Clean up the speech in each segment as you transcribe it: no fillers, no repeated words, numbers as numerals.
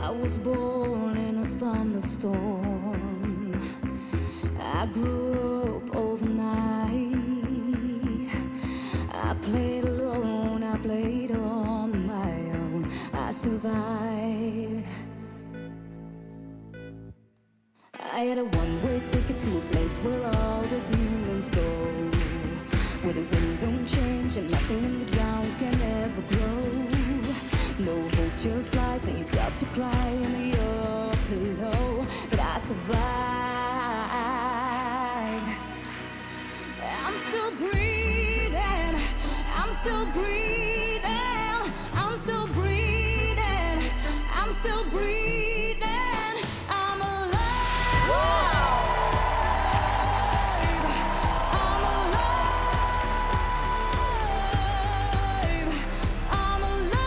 I was born in a thunderstorm. I grew up overnight. I played alone, I played on my own. I survived. I had a one-way ticket to a place where all the demons go, where the wind don't change and nothing in the ground can ever grow. No hope, just lies, and you start to cry in your pillow. But I survived. I'm still breathing. I'm still breathing. I'm still breathing. I'm still breathing. I'm alive. I'm alive. I'm alive.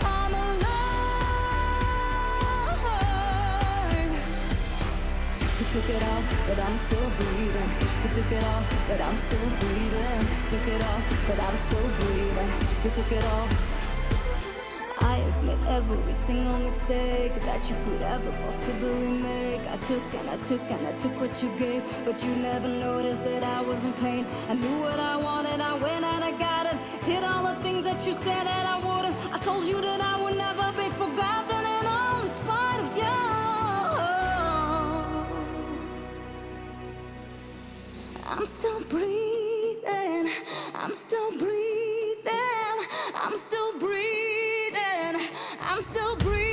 I'm alive. You took it all, but I'm still breathing. You took it all, but I'm still breathing. Took it all, but I'm still breathing. You took it all. I have made every single mistake that you could ever possibly make. I took and I took and I took what you gave, but you never noticed that I was in pain. I knew what I wanted, I went and I got it. Did all the things that you said that I wouldn't. I told you that I would never be forgotten, and all in spite of you. I'm still breathing. I'm still breathing. I'm still breathing. I'm still breathing.